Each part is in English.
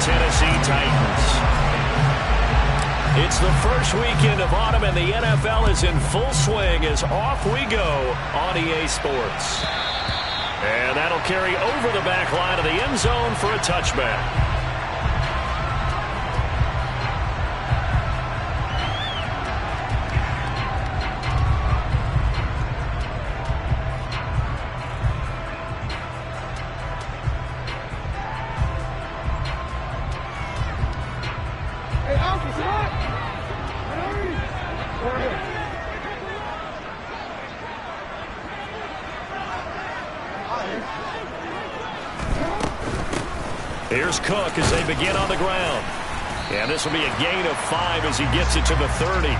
Tennessee Titans. It's the first weekend of autumn, and the NFL is in full swing as off we go on EA Sports. And that'll carry over the back line of the end zone for a touchback. Here's Cook as they begin on the ground. And this will be a gain of 5 as he gets it to the 30.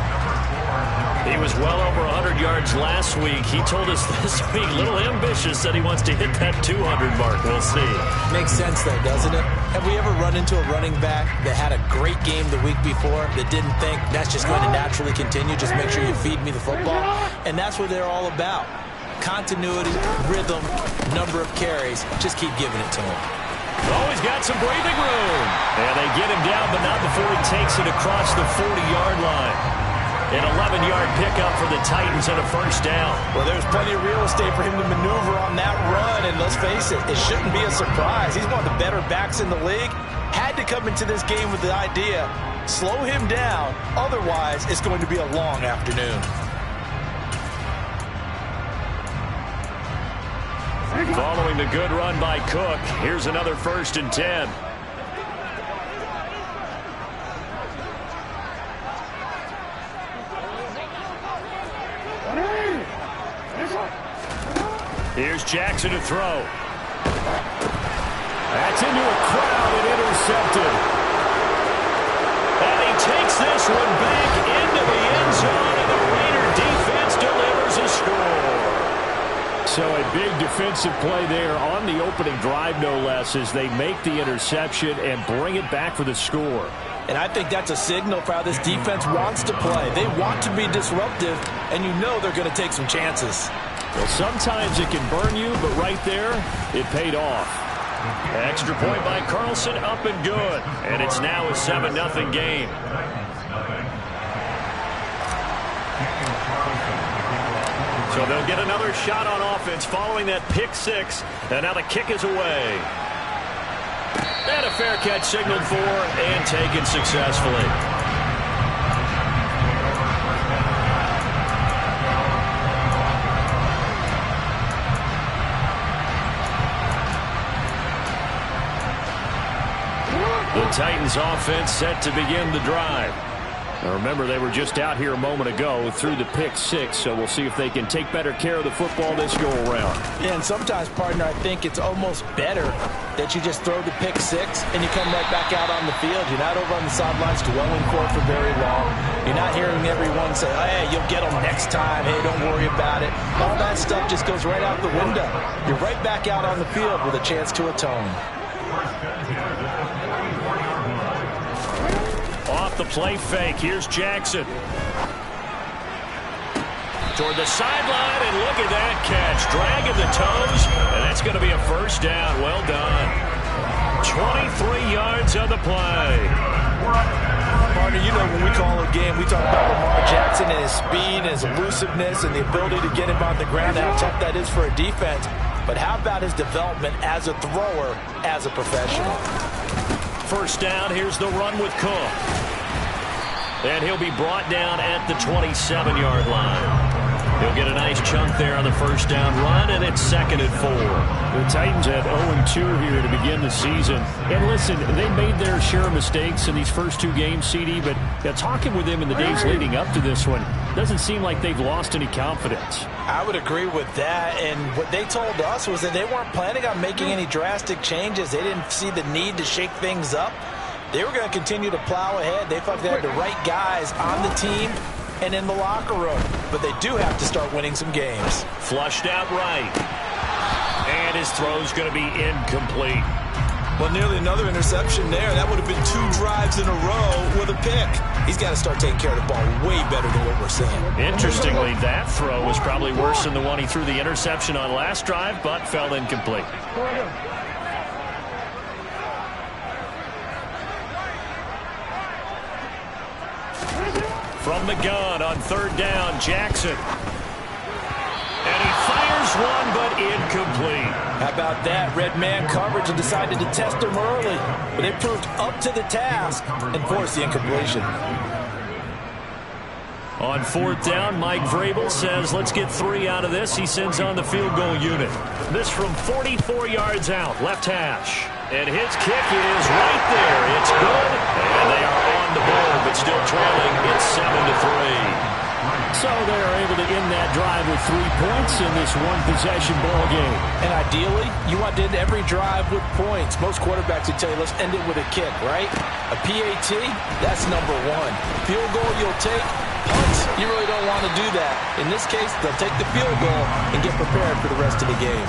He was well over 100 yards last week. He told us this week, a little ambitious, that he wants to hit that 200 mark. We'll see. Makes sense, though, doesn't it? Have we ever run into a running back that had a great game the week before that didn't think that's just going to naturally continue? Just make sure you feed me the football. And that's what they're all about. Continuity, rhythm, number of carries. Just keep giving it to him. Oh, he's got some breathing room. And they get him down, but not before he takes it across the 40-yard line. An 11-yard pickup for the Titans and a first down. Well, there's plenty of real estate for him to maneuver on that run, and let's face it, it shouldn't be a surprise. He's one of the better backs in the league. Had to come into this game with the idea, slow him down, otherwise it's going to be a long afternoon. Following the good run by Cook, here's another 1st and 10. Here's Jackson to throw. That's into a crowd and intercepted. And he takes this one back into the end zone, and the Raider defense delivers a score. So a big defensive play there on the opening drive, no less, as they make the interception and bring it back for the score. And I think that's a signal for how this defense wants to play. They want to be disruptive, and you know they're going to take some chances. Well, sometimes it can burn you, but right there, it paid off. Extra point by Carlson, up and good. And it's now a 7-0 game. So they'll get another shot on offense following that pick 6. And now the kick is away. And a fair catch signaled for and taken successfully. The Titans offense set to begin the drive. Now remember, they were just out here a moment ago through the pick 6, so we'll see if they can take better care of the football this go-around. Yeah, and sometimes, partner, I think it's almost better that you just throw the pick 6 and you come right back out on the field. You're not over on the sidelines dwelling court for very long. You're not hearing everyone say, oh, hey, you'll get them next time. Hey, don't worry about it. All that stuff just goes right out the window. You're right back out on the field with a chance to atone. Off the play fake, here's Jackson. Toward the sideline, and look at that catch. Dragging the toes, and that's going to be a first down. Well done. 23 yards on the play. Partner, you know when we call a game, we talk about Lamar Jackson and his speed and his elusiveness and the ability to get him on the ground, how tough that is for a defense. But how about his development as a thrower, as a professional? First down, here's the run with Cook. And he'll be brought down at the 27-yard line. He'll get a nice chunk there on the first down run, and it's 2nd and 4. The Titans had 0-2 here to begin the season. And listen, they made their share of mistakes in these first 2 games, CD, but talking with them in the days leading up to this one, doesn't seem like they've lost any confidence. I would agree with that, and what they told us was that they weren't planning on making any drastic changes. They didn't see the need to shake things up. They were going to continue to plow ahead. They felt they had the right guys on the team and in the locker room, but they do have to start winning some games. Flushed out right, and his throw's going to be incomplete. Well, nearly another interception there. That would have been 2 drives in a row with a pick. He's got to start taking care of the ball way better than what we're seeing. Interestingly, that throw was probably worse than the one he threw the interception on last drive, but fell incomplete. From the gun on third down, Jackson. And he fires one, but incomplete. How about that? Red man coverage and decided to test him early. But they proved up to the task and forced the incompletion. On fourth down, Mike Vrabel says, let's get 3 out of this. He sends on the field goal unit. This from 44 yards out, left hash. And his kick is right there. It's good. And they are on the board, but still trailing. It's 7-3. So they are able to end that drive with 3 points in this one-possession ball game. And ideally, you want to end every drive with points. Most quarterbacks would tell you, let's end it with a kick, right? A PAT, that's number 1. Field goal you'll take. Punts, you really don't want to do that. In this case, they'll take the field goal and get prepared for the rest of the game.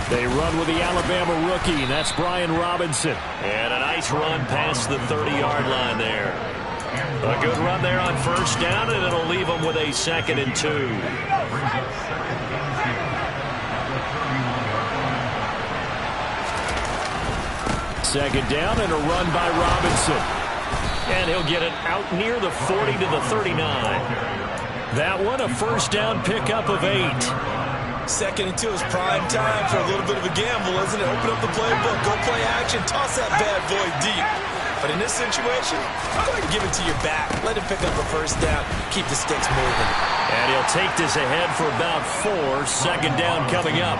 They run with the Alabama rookie. That's Brian Robinson. And a nice run past the 30-yard line there. A good run there on first down, and it'll leave them with a 2nd and 2. Second down and a run by Robinson. And he'll get it out near the 40 to the 39. That one, a first down pickup of 8. 2nd and 2 is prime time for a little bit of a gamble, isn't it? Open up the playbook, go play action, toss that bad boy deep. But in this situation, go ahead and give it to your back. Let him pick up a first down, keep the sticks moving. And he'll take this ahead for about 4. Second down coming up.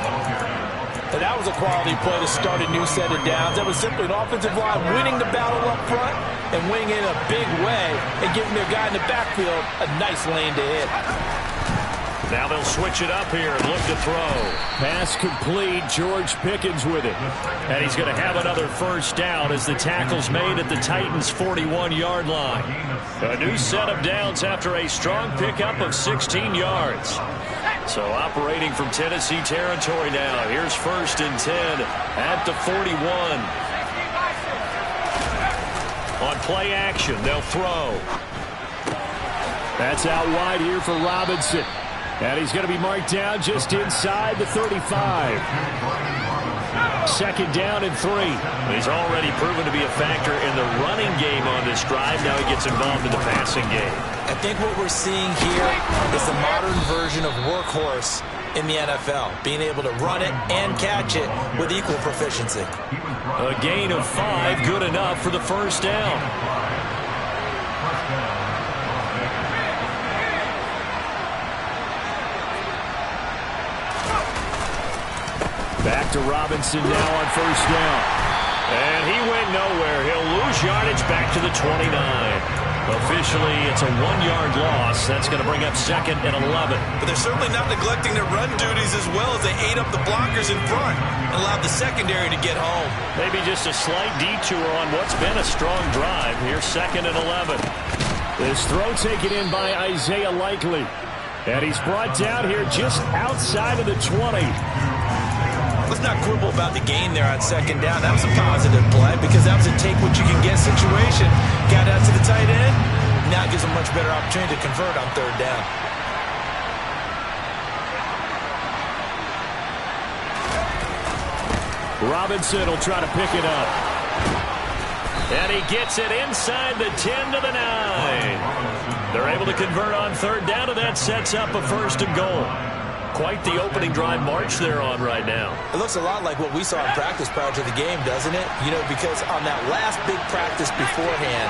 And that was a quality play to start a new set of downs. That was simply an offensive line winning the battle up front and winning in a big way and giving their guy in the backfield a nice lane to hit. Now they'll switch it up here and look to throw. Pass complete. George Pickens with it. And he's going to have another first down as the tackle's made at the Titans' 41-yard line. A new set of downs after a strong pickup of 16 yards. So operating from Tennessee territory now. Here's 1st and 10 at the 41. On play action, they'll throw. That's out wide here for Robinson. And he's going to be marked down just inside the 35. Second down and 3. He's already proven to be a factor in the running game on this drive. Now he gets involved in the passing game. I think what we're seeing here is the modern version of workhorse in the NFL. Being able to run it and catch it with equal proficiency. A gain of 5, good enough for the first down. Back to Robinson now on first down. And he went nowhere. He'll lose yardage back to the 29. Officially, it's a 1-yard loss. That's going to bring up 2nd and 11. But they're certainly not neglecting their run duties as well as they ate up the blockers in front and allowed the secondary to get home. Maybe just a slight detour on what's been a strong drive. Here's 2nd and 11. This throw taken in by Isaiah Likely. And he's brought down here just outside of the 20. Let's not quibble about the gain there on 2nd down. That was a positive play because that was a take-what-you-can-get situation. Got out to the tight end. Now gives a much better opportunity to convert on 3rd down. Robinson will try to pick it up. And he gets it inside the 10 to the 9. They're able to convert on 3rd down, and that sets up a 1st and goal. Quite the opening drive march they're on right now. It looks a lot like what we saw in practice prior to the game, doesn't it? You know, because on that last big practice beforehand,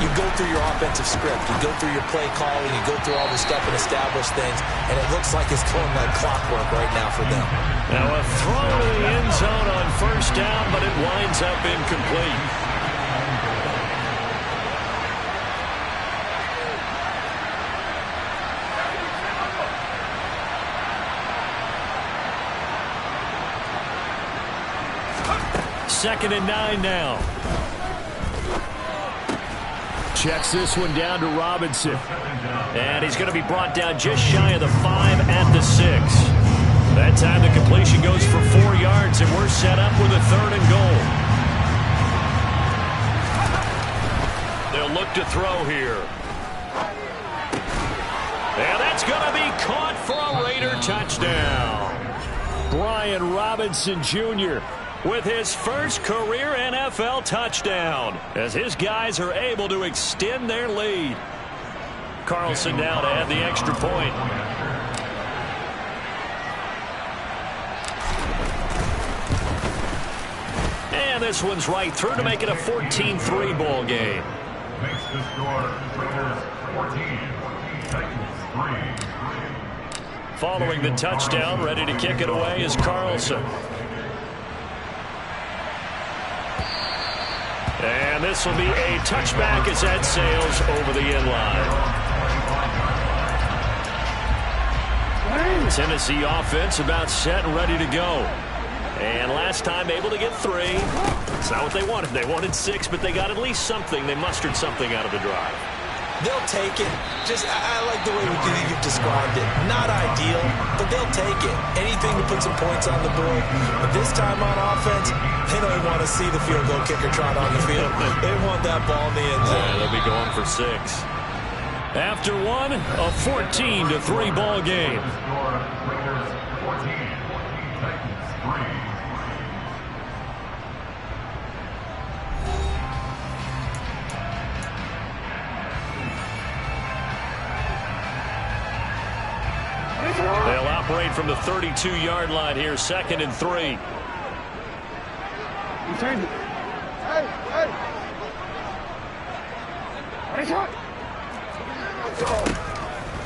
you go through your offensive script, you go through your play calling, you go through all this stuff and establish things, and it looks like it's going like clockwork right now for them. Now a throw to the end zone on first down, but it winds up incomplete. Second and 9 now. Checks this one down to Robinson. And he's going to be brought down just shy of the 5 at the 6. That time the completion goes for 4 yards, and we're set up with a 3rd and goal. They'll look to throw here. And that's going to be caught for a Raider touchdown. Brian Robinson Jr. with his first career NFL touchdown as his guys are able to extend their lead. Carlson now to add the extra point. And this one's right through to make it a 14-3 ball game. Makes the score Raiders 14, Titans 3. Following the touchdown, ready to kick it away is Carlson. And this will be a touchback as that sails over the end line. Tennessee offense about set and ready to go. And last time able to get 3. It's not what they wanted. They wanted 6, but they got at least something. They mustered something out of the drive. They'll take it. I like the way you've described it. Not ideal, but they'll take it. Anything to put some points on the board. But this time on offense, they don't want to see the field goal kicker trot on the field. They want that ball in the end zone. They'll be going for 6. After one, a 14-3 ball game. Raiders 14, Titans 3. They'll operate from the 32-yard line here, 2nd and 3.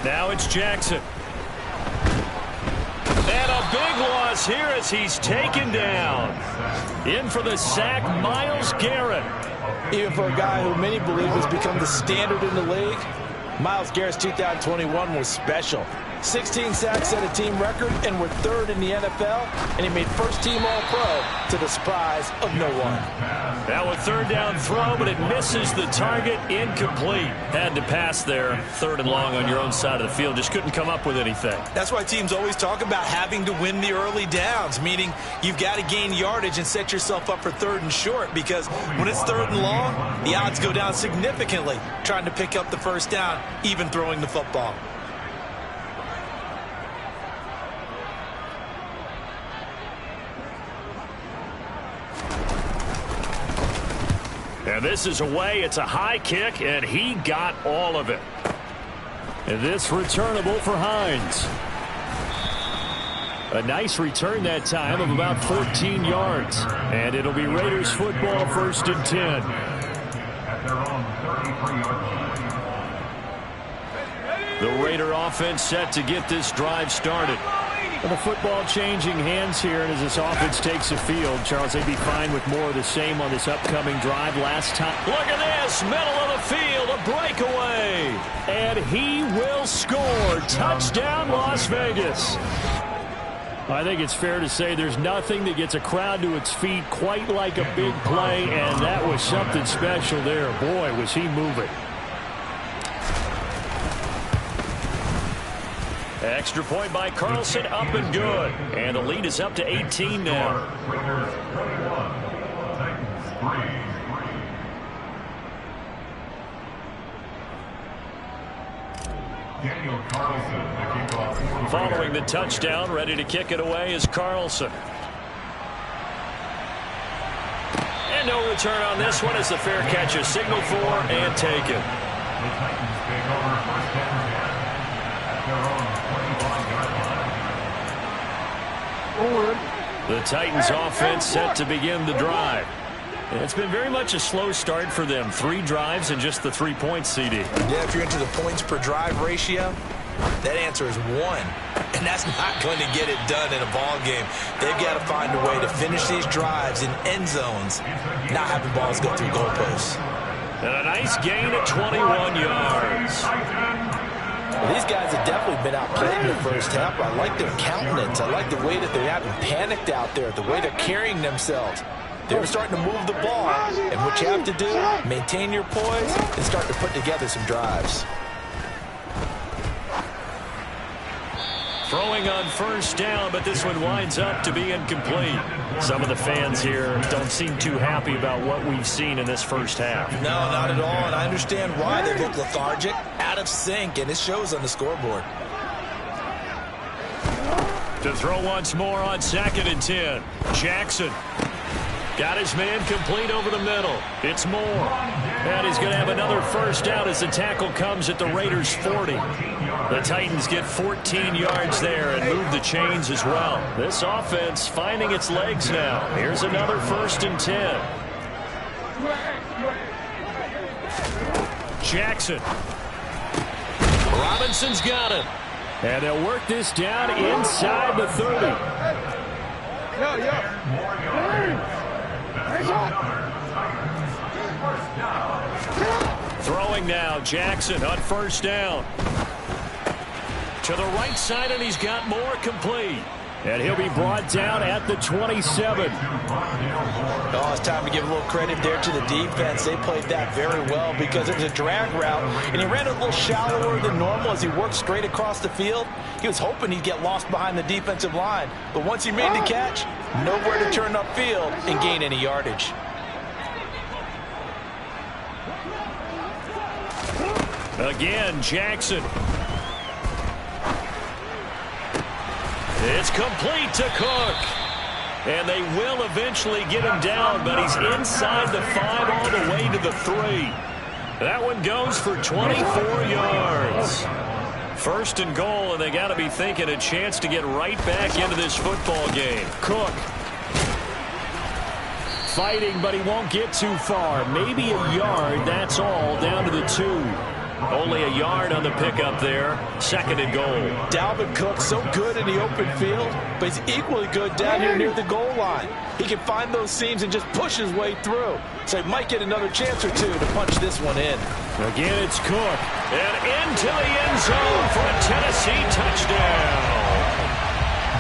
Now it's Jackson. And a big loss here as he's taken down. In for the sack, Myles Garrett. Even for a guy who many believe has become the standard in the league, Myles Garrett's 2021 was special. 16 sacks set a team record and were 3rd in the NFL, and he made first-team All-Pro to the surprise of no one. Now a 3rd down throw, but it misses the target, incomplete. Had to pass there, 3rd and long on your own side of the field. Just couldn't come up with anything. That's why teams always talk about having to win the early downs, meaning you've got to gain yardage and set yourself up for 3rd and short, because when it's 3rd and long, the odds go down significantly trying to pick up the first down, even throwing the football. And this is away. It's a high kick, and he got all of it. And this returnable for Hines. A nice return that time of about 14 yards. And it'll be Raiders football, 1st and 10. At their own 33-yard line. The Raider offense set to get this drive started. And the football changing hands here, and as this offense takes the field, Charles, they'd be fine with more of the same on this upcoming drive. Last time, look at this, middle of the field, a breakaway, and he will score. Touchdown, Las Vegas. I think it's fair to say there's nothing that gets a crowd to its feet quite like a big play, and that was something special there. Boy, was he moving. Extra point by Carlson, up and good. And the lead is up to 18 now. Raiders 21, Titans 3. Daniel Carlson, the kickoff. Following the touchdown, ready to kick it away is Carlson. And no return on this one as the fair catch is signaled for and taken. The Titans take over 1st and 10 at their own 25-yard line. The Titans offense set to begin the drive. It's been very much a slow start for them. 3 drives and just the 3 points, CD. Yeah, if you're into the points per drive ratio, that answer is 1. And that's not going to get it done in a ball game. They've got to find a way to finish these drives in end zones, not having balls go through goalposts. And a nice gain at 21 yards. Well, these guys have definitely been outplayed in the first half. I like their countenance. I like the way that they haven't panicked out there, the way they're carrying themselves. They're starting to move the ball, and what you have to do, maintain your poise and start to put together some drives. Throwing on 1st down, but this one winds up to be incomplete. Some of the fans here don't seem too happy about what we've seen in this first half. No, not at all, and I understand why. They look lethargic, out of sync, and it shows on the scoreboard. To throw once more on 2nd and 10. Jackson got his man complete over the middle. It's Moore. And he's going to have another first down as the tackle comes at the Raiders' 40. The Titans get 14 yards there and move the chains as well. This offense finding its legs now. Here's another 1st and 10. Jackson. Robinson's got it. And they'll work this down inside the 30. Throwing now, Jackson on 1st down. To the right side, and he's got more complete. And he'll be brought down at the 27. Oh, it's time to give a little credit there to the defense. They played that very well because it was a drag route, and he ran a little shallower than normal as he worked straight across the field. He was hoping he'd get lost behind the defensive line, but once he made the catch, nowhere to turn upfield and gain any yardage. Again, Jackson. It's complete to Cook. And they will eventually get him down, but he's inside the 5 all the way to the 3. That one goes for 24 yards. 1st and goal, and they got to be thinking a chance to get right back into this football game. Cook fighting, but he won't get too far. Maybe a yard, that's all, down to the 2. Only a yard on the pickup there. 2nd and goal. Dalvin Cook, so good in the open field, but he's equally good down here near the goal line. He can find those seams and just push his way through. So he might get another chance or 2 to punch this one in. Again, it's Cook. And into the end zone for a Tennessee touchdown.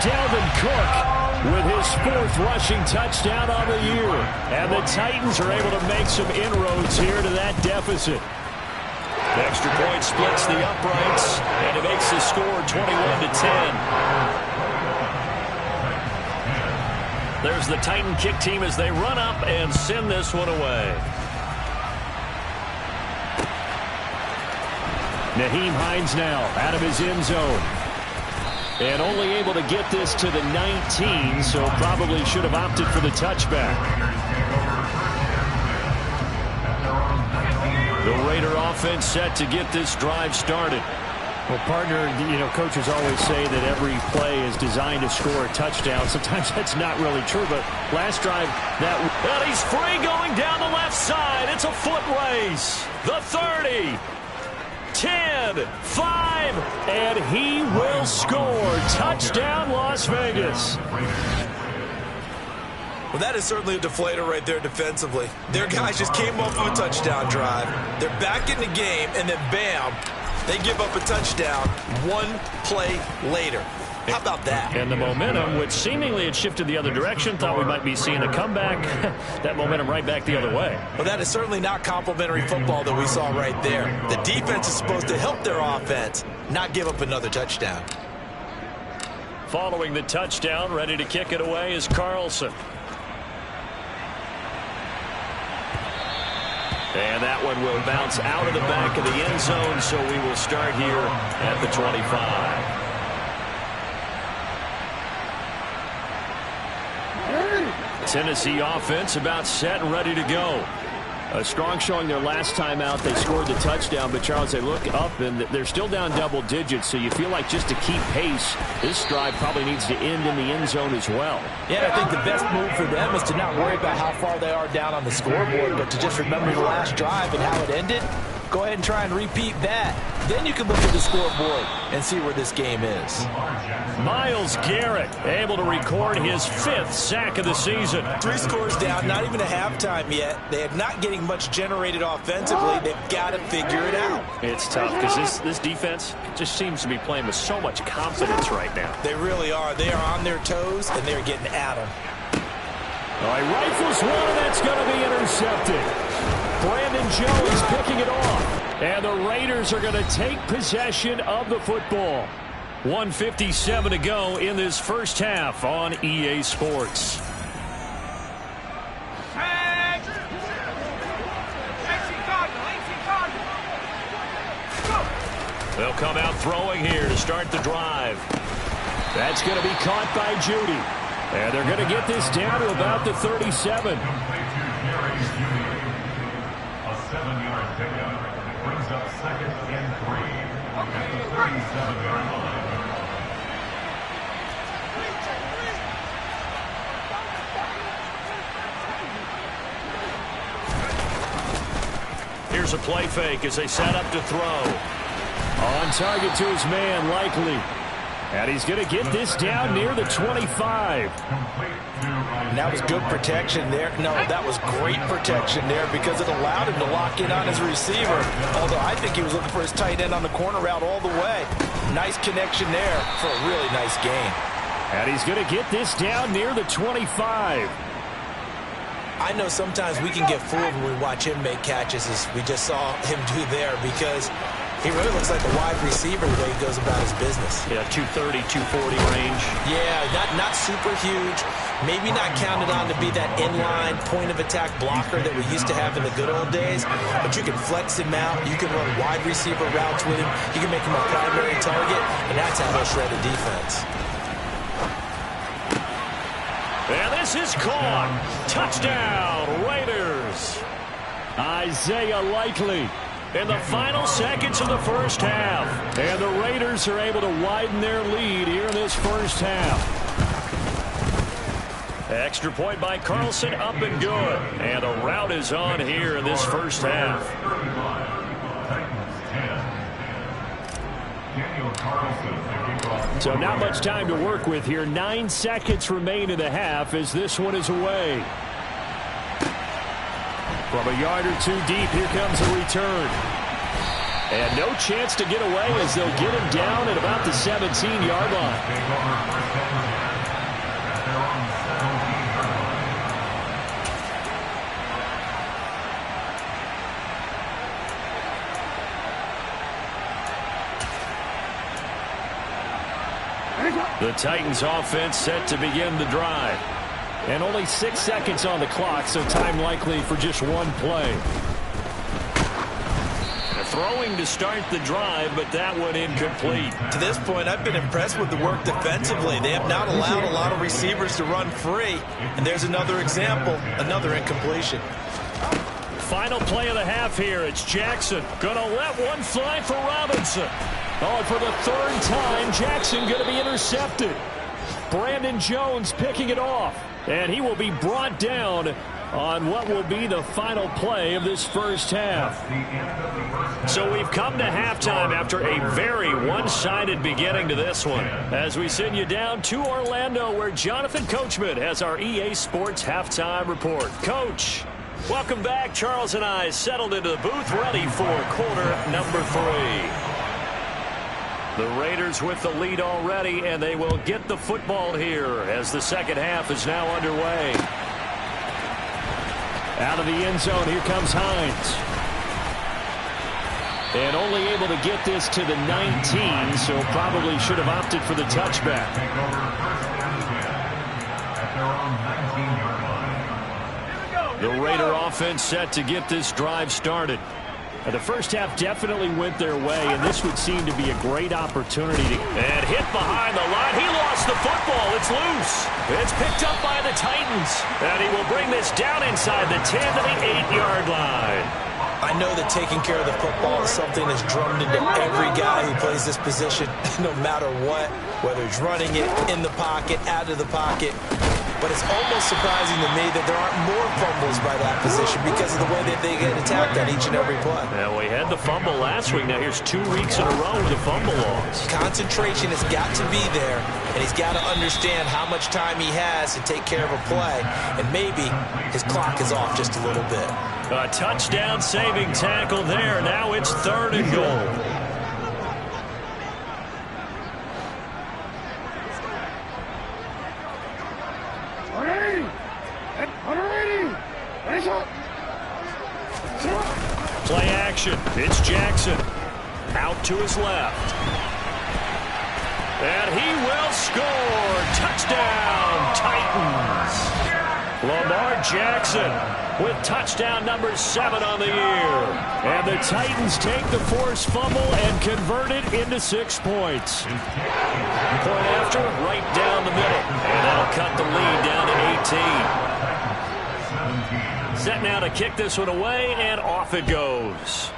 Dalvin Cook with his 4th rushing touchdown on the year. And the Titans are able to make some inroads here to that deficit. The extra point splits the uprights, and it makes the score 21-10. There's the Titan kick team as they run up and send this one away. Nyheim Hines now out of his end zone. And only able to get this to the 19, so probably should have opted for the touchback. The Raider offense set to get this drive started. Well, partner, coaches always say that every play is designed to score a touchdown. Sometimes that's not really true, but last drive, And he's free going down the left side. It's a foot race. The 30, 10, 5, and he will score. Touchdown, Las Vegas. Well, that is certainly a deflator right there defensively. Their guys just came off of a touchdown drive. They're back in the game, and then bam, they give up a touchdown 1 play later. How about that? And the momentum, which seemingly had shifted the other direction, thought we might be seeing a comeback. That momentum right back the other way. Well, that is certainly not complimentary football that we saw right there. The defense is supposed to help their offense, not give up another touchdown. Following the touchdown, ready to kick it away is Carlson. And that one will bounce out of the back of the end zone, so we will start here at the 25. Tennessee offense about set and ready to go. A strong showing their last time out. They scored the touchdown, but Charles, they look up and they're still down double digits, so you feel like just to keep pace, this drive probably needs to end in the end zone as well. Yeah, I think the best move for them is to not worry about how far they are down on the scoreboard, but to just remember the last drive and how it ended. Go ahead and try and repeat that. Then you can look at the scoreboard and see where this game is. Myles Garrett able to record his 5th sack of the season. 3 scores down, not even a halftime yet. They are not getting much generated offensively. They've got to figure it out. It's tough because this defense just seems to be playing with so much confidence right now. They really are. They are on their toes, and they're getting at them. All right, rifles one, and that's going to be intercepted. Brandon Jones picking it off. And the Raiders are going to take possession of the football. 1:57 to go in this first half on EA Sports. They'll come out throwing here to start the drive. That's going to be caught by Judy. And they're going to get this down to about the 37. A 7-yard pickup. Brings up 2nd and 3 at the 37-yard line. Here's a play fake as they set up to throw. On target to his man, Likely. And he's going to get this down near the 25. And that was good protection there. No, that was great protection there because it allowed him to lock in on his receiver. Although I think he was looking for his tight end on the corner route all the way. Nice connection there for a really nice gain. And he's going to get this down near the 25. I know sometimes we can get fooled when we watch him make catches as we just saw him do there because he really looks like a wide receiver the way he goes about his business. Yeah, 230, 240 range. Yeah, not super huge. Maybe not counted on to be that inline point-of-attack blocker that we used to have in the good old days. But you can flex him out. You can run wide receiver routes with him. You can make him a primary target, and that's how he'll shred a defense. And this is caught. Touchdown, Raiders. Isaiah Likely in the final seconds of the first half. And the Raiders are able to widen their lead here in this first half. Extra point by Carlson, up and good. And a route is on here in this first half. So not much time to work with here. 9 seconds remain in the half as this one is away. From a yard or two deep, here comes a return. And no chance to get away as they'll get him down at about the 17-yard line. The Titans offense set to begin the drive. And only 6 seconds on the clock, so time likely for just one play. Throwing to start the drive, but that one incomplete. To this point, I've been impressed with the work defensively. They have not allowed a lot of receivers to run free. And there's another example, another incompletion. Final play of the half here. It's Jackson. Gonna let one fly for Robinson. Oh, and for the third time, Jackson going to be intercepted. Brandon Jones picking it off. And he will be brought down on what will be the final play of this first half. So we've come to halftime after a very one-sided beginning to this one. As we send you down to Orlando, where Jonathan Coachman has our EA Sports halftime report. Coach, welcome back. Charles and I settled into the booth, ready for quarter number 3. The Raiders with the lead already, and they will get the football here as the second half is now underway. Out of the end zone, here comes Hines. And only able to get this to the 19, so probably should have opted for the touchback. The Raider offense set to get this drive started. The first half definitely went their way, and this would seem to be a great opportunity. And hit behind the line. He lost the football. It's loose. It's picked up by the Titans. And he will bring this down inside the 10 to the 8-yard line. I know that taking care of the football is something that's drummed into every guy who plays this position, no matter what, whether he's running it, in the pocket, out of the pocket. But it's almost surprising to me that there aren't more fumbles by that position because of the way that they get attacked on each and every play. Yeah, we had the fumble last week. Now here's 2 weeks in a row with a fumble loss. Concentration has got to be there, and he's got to understand how much time he has to take care of a play, and maybe his clock is off just a little bit. A touchdown saving tackle there. Now it's 3rd and goal. Play action. It's Jackson. Out to his left. And he will score. Touchdown, Titans. Lamar Jackson with touchdown number 7 on the year. And the Titans take the forced fumble and convert it into 6 points. Point after, right down the middle. And that'll cut the lead down to 18. Set now to kick this one away, and off it goes.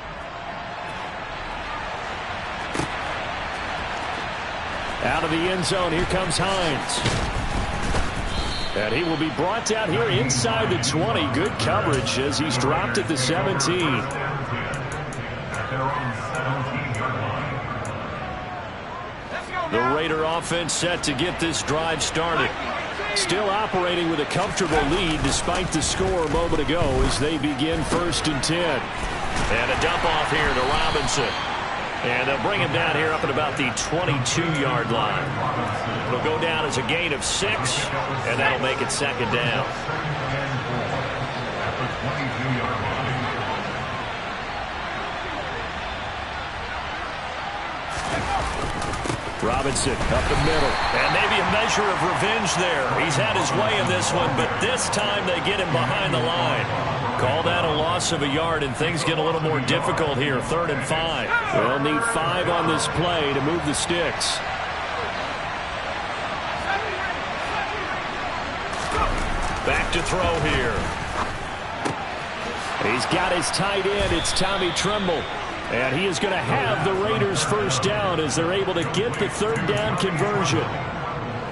Out of the end zone, here comes Hines. And he will be brought down here inside the 20. Good coverage as he's dropped at the 17. The Raider offense set to get this drive started. Still operating with a comfortable lead despite the score a moment ago as they begin 1st and 10. And a dump off here to Robinson. And they'll bring him down here up at about the 22-yard line. It'll go down as a gain of 6, and that'll make it 2nd down. Robinson up the middle. And maybe a measure of revenge there. He's had his way in this one, but this time they get him behind the line. Call that a loss of a yard, and things get a little more difficult here. 3rd and 5. They'll need 5 on this play to move the sticks. Back to throw here. He's got his tight end. It's Tommy Tremble. And he is going to have the Raiders 1st down as they're able to get the 3rd down conversion.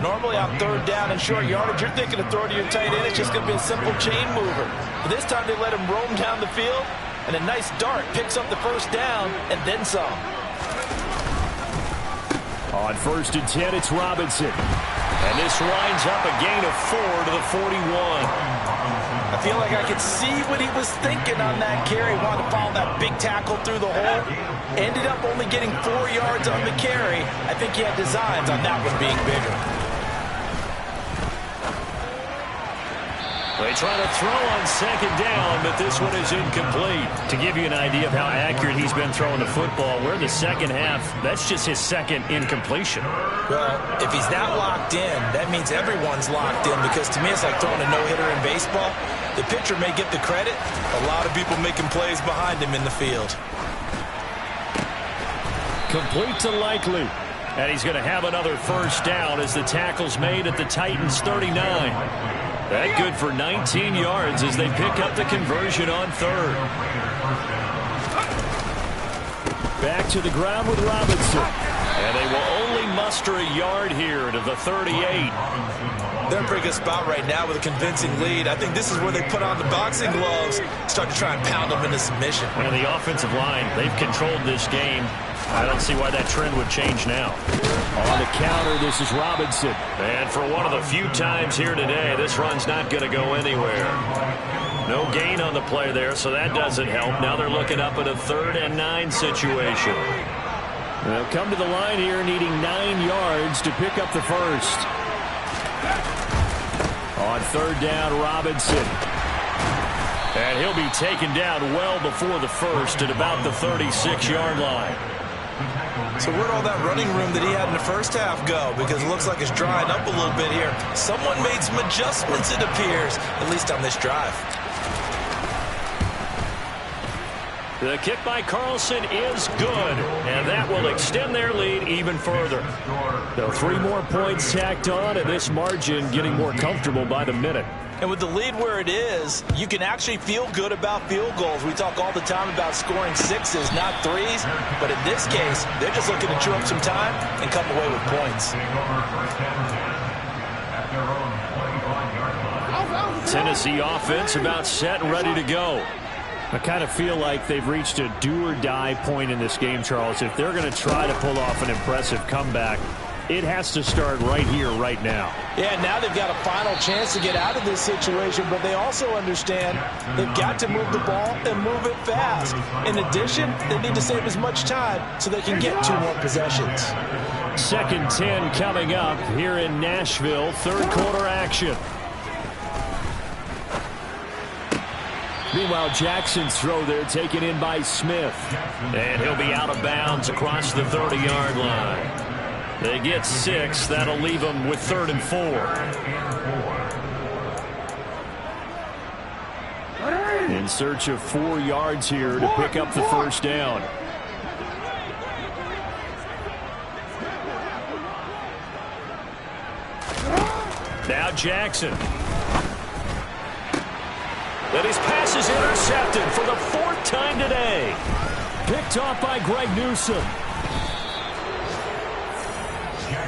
Normally on 3rd down and short yardage, you're thinking of throw to your tight end. It's just going to be a simple chain mover. But this time they let him roam down the field, and a nice dart picks up the 1st down and then some. On 1st and 10, it's Robinson. And this winds up a gain of 4 to the 41. I feel like I could see what he was thinking on that carry. Wanted to follow that big tackle through the hole. Ended up only getting 4 yards on the carry. I think he had designs on that one being bigger. They try to throw on 2nd down, but this one is incomplete. To give you an idea of how accurate he's been throwing the football, we're in the 2nd half. That's just his 2nd incompletion. Well, if he's not locked in, that means everyone's locked in, because to me it's like throwing a no-hitter in baseball. The pitcher may get the credit. A lot of people making plays behind him in the field. Complete to Likely. And he's going to have another 1st down as the tackle's made at the Titans 39. That good for 19 yards as they pick up the conversion on 3rd. Back to the ground with Robinson. And they will only muster a yard here to the 38. They're in a pretty good spot right now with a convincing lead. I think this is where they put on the boxing gloves, start to try and pound them into submission. And the offensive line, they've controlled this game. I don't see why that trend would change now. On the counter, this is Robinson. And for one of the few times here today, this run's not going to go anywhere. No gain on the play there, so that doesn't help. Now they're looking up at a 3rd and 9 situation. They'll come to the line here needing 9 yards to pick up the 1st. On 3rd down, Robinson. And he'll be taken down well before the 1st at about the 36-yard line. So where'd all that running room that he had in the 1st half go? Because it looks like it's drying up a little bit here. Someone made some adjustments, it appears, at least on this drive. The kick by Carlson is good, and that will extend their lead even further. So 3 more points tacked on, and this margin getting more comfortable by the minute. And with the lead where it is, you can actually feel good about field goals. We talk all the time about scoring 6s, not 3s. But in this case, they're just looking to chew up some time and come away with points. Tennessee offense about set and ready to go. I kind of feel like they've reached a do-or-die point in this game, Charles. If they're going to try to pull off an impressive comeback, it has to start right here, right now. Yeah, now they've got a final chance to get out of this situation, but they also understand they've got to move the ball and move it fast. In addition, they need to save as much time so they can get 2 more possessions. 2nd 10 coming up here in Nashville. 3rd quarter action. Meanwhile, Jackson's throw there taken in by Smith. And he'll be out of bounds across the 30-yard line. They get 6. That'll leave them with 3rd and 4. In search of 4 yards here to pick up the first down. Now Jackson. And his pass is intercepted for the 4th time today. Picked off by Greg Newsome.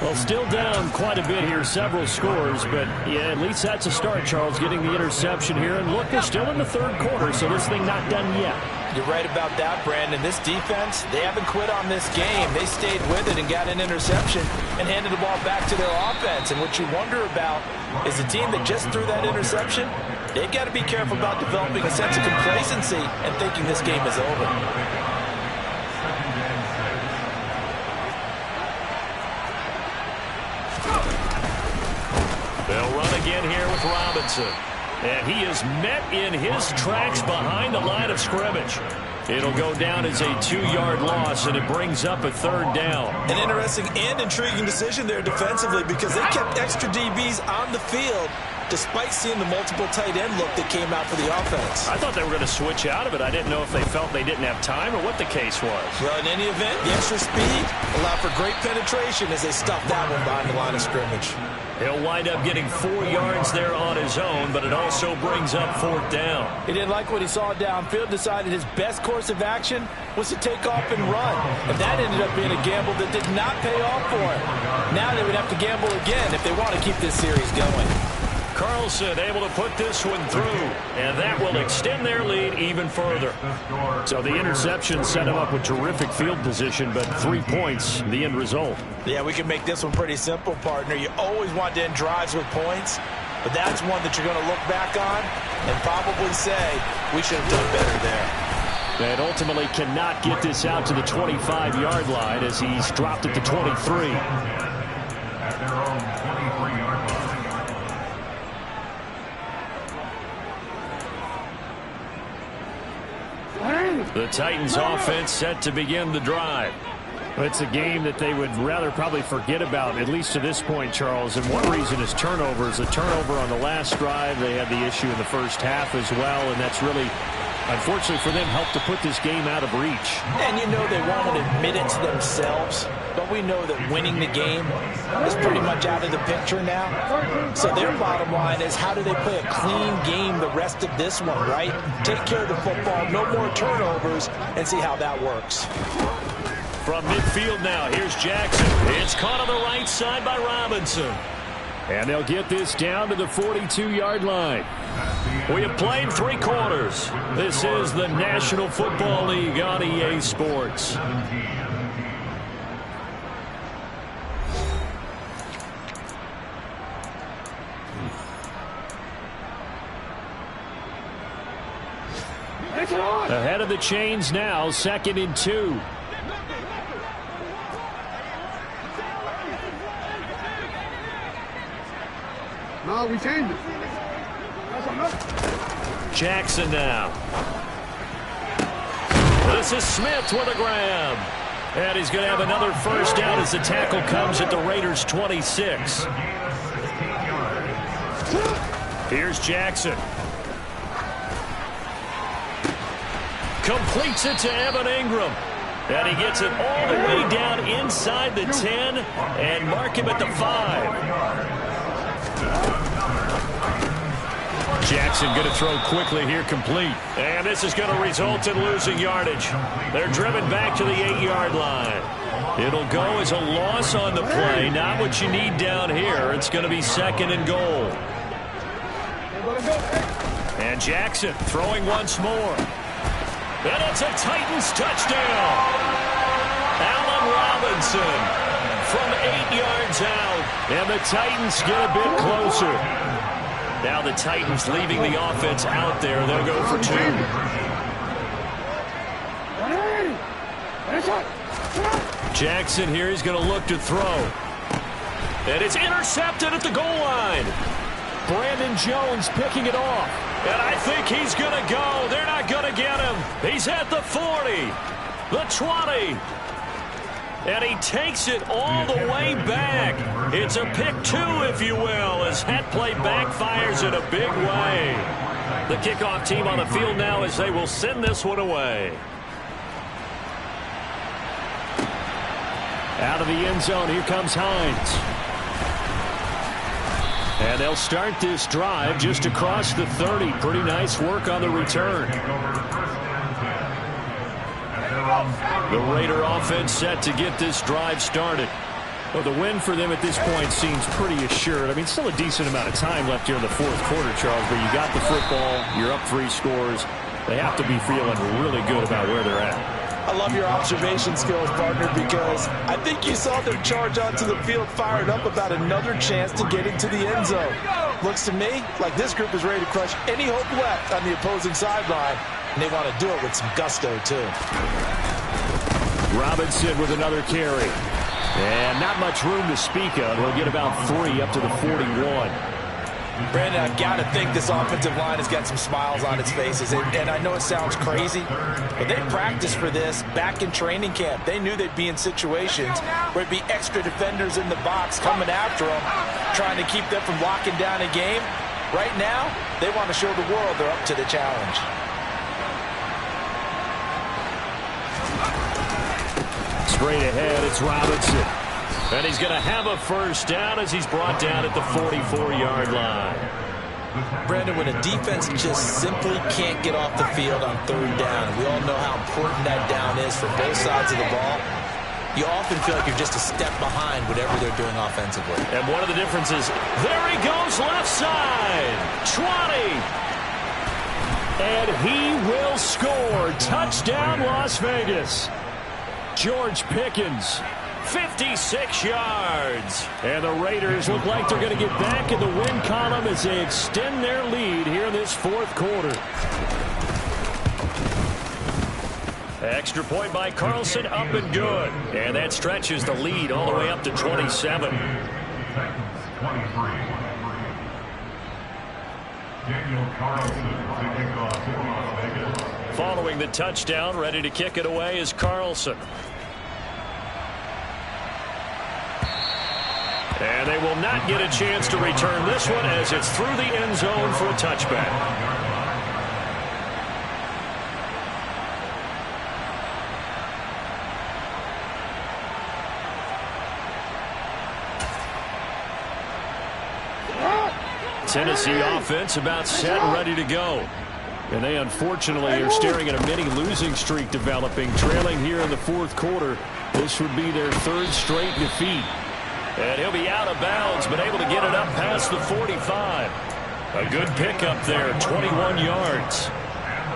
Well, still down quite a bit here, several scores, but yeah, at least that's a start, Charles, getting the interception here. And look, they're still in the 3rd quarter, so this thing not done yet. You're right about that, Brandon. This defense, they haven't quit on this game. They stayed with it and got an interception and handed the ball back to their offense. And what you wonder about is a team that just threw that interception, they've got to be careful about developing a sense of complacency and thinking this game is over. They'll run again here with Robinson. And he is met in his tracks behind the line of scrimmage. It'll go down as a 2-yard loss, and it brings up a 3rd down. An interesting and intriguing decision there defensively because they kept extra DBs on the field despite seeing the multiple tight end look that came out for the offense. I thought they were going to switch out of it. I didn't know if they felt they didn't have time or what the case was. Well, in any event, the extra speed allowed for great penetration as they stuffed that one behind the line of scrimmage. He'll wind up getting 4 yards there on his own, but it also brings up 4th down. He didn't like what he saw downfield, decided his best course of action was to take off and run. And that ended up being a gamble that did not pay off for him. Now they would have to gamble again if they want to keep this series going. Carlson able to put this one through, and that will extend their lead even further. So the interception set him up with terrific field position, but 3 points, the end result. Yeah, we can make this one pretty simple, partner. You always want to end drives with points, but that's one that you're going to look back on and probably say, we should have done better there. And ultimately cannot get this out to the 25-yard line as he's dropped at the 23. At their own 23-yard line. The Titans offense set to begin the drive. It's a game that they would rather probably forget about, at least to this point, Charles. And one reason is turnovers. A turnover on the last drive. They had the issue in the first half as well, and that's really, unfortunately for them, helped to put this game out of reach. And you know they won't admit it to themselves, but we know that winning the game is pretty much out of the picture now. So their bottom line is, how do they play a clean game the rest of this one, right? Take care of the football, no more turnovers, and see how that works. From midfield now, here's Jackson. It's caught on the right side by Robinson. And they'll get this down to the 42-yard line. We have played 3 quarters. This is the National Football League on EA Sports. Ahead of the chains now, 2nd and 2. No, we changed it. Jackson now. This is Smith with a grab. And he's going to have another first down as the tackle comes at the Raiders' 26. Here's Jackson. Completes it to Evan Ingram. And he gets it all the way down inside the 10 and mark him at the 5. Jackson going to throw quickly here, complete. And this is going to result in losing yardage. They're driven back to the 8-yard line. It'll go as a loss on the play. Not what you need down here. It's going to be 2nd and goal. And Jackson throwing once more. And it's a Titans touchdown. Allen Robinson from 8 yards out. And the Titans get a bit closer. Now the Titans leaving the offense out there. They'll go for 2. Jackson here is going to look to throw. And it's intercepted at the goal line. Brandon Jones picking it off. And I think he's going to go. They're not going to get him. He's at the 40, the 20. And he takes it all the way back. It's a pick 2, if you will, as that play backfires in a big way. The kickoff team on the field now as they will send this one away. Out of the end zone, here comes Hines. And they'll start this drive just across the 30. Pretty nice work on the return. The Raider offense set to get this drive started. Well, the win for them at this point seems pretty assured. I mean, still a decent amount of time left here in the fourth quarter, Charles, but you got the football, you're up 3 scores. They have to be feeling really good about where they're at. I love your observation skills, partner, because I think you saw them charge onto the field fired up about another chance to get into the end zone. Looks to me like this group is ready to crush any hope left on the opposing sideline, and they want to do it with some gusto, too. Robinson with another carry. And not much room to speak of. He'll get about 3 up to the 41. Brandon, I've got to think this offensive line has got some smiles on its faces. And I know it sounds crazy, but they practiced for this back in training camp. They knew they'd be in situations where it'd be extra defenders in the box coming after them, trying to keep them from locking down a game. Right now, they want to show the world they're up to the challenge. Straight ahead, it's Robinson. And he's going to have a first down as he's brought down at the 44-yard line. Brandon, when a defense just simply can't get off the field on third down, and we all know how important that down is for both sides of the ball, you often feel like you're just a step behind whatever they're doing offensively. And one of the differences, there he goes left side, 20. And he will score. Touchdown, Las Vegas. George Pickens. 56 yards. And the Raiders look like they're going to get back in the win column as they extend their lead here in this fourth quarter. Extra point by Carlson, up and good. And that stretches the lead all the way up to 27. Daniel Carlson to kick off for Las Vegas. Following the touchdown, ready to kick it away is Carlson. And they will not get a chance to return this one as it's through the end zone for a touchback. Tennessee offense about set and ready to go. And they unfortunately are staring at a mini losing streak developing, trailing here in the fourth quarter. This would be their 3rd straight defeat. And he'll be out of bounds, but able to get it up past the 45. A good pickup there, 21 yards.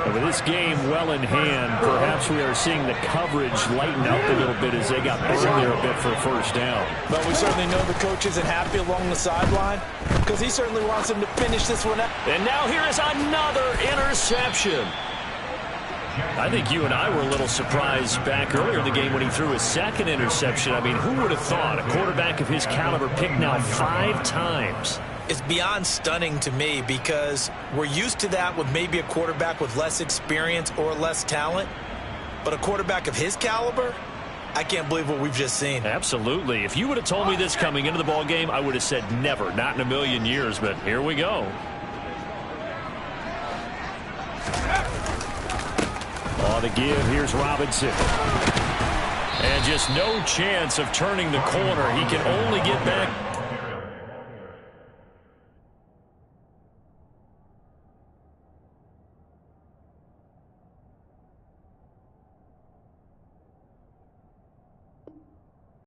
And with this game well in hand, perhaps we are seeing the coverage lighten up a little bit as they got burned there a bit for a first down. But we certainly know the coach isn't happy along the sideline because he certainly wants him to finish this one out. And now here is another interception. I think you and I were a little surprised back earlier in the game when he threw his 2nd interception. I mean, who would have thought a quarterback of his caliber picked now 5 times? It's beyond stunning to me because we're used to that with maybe a quarterback with less experience or less talent. But a quarterback of his caliber, I can't believe what we've just seen. Absolutely. If you would have told me this coming into the ball game, I would have said never, not in a million years. But here we go. On the give, here's Robinson. And just no chance of turning the corner. He can only get back.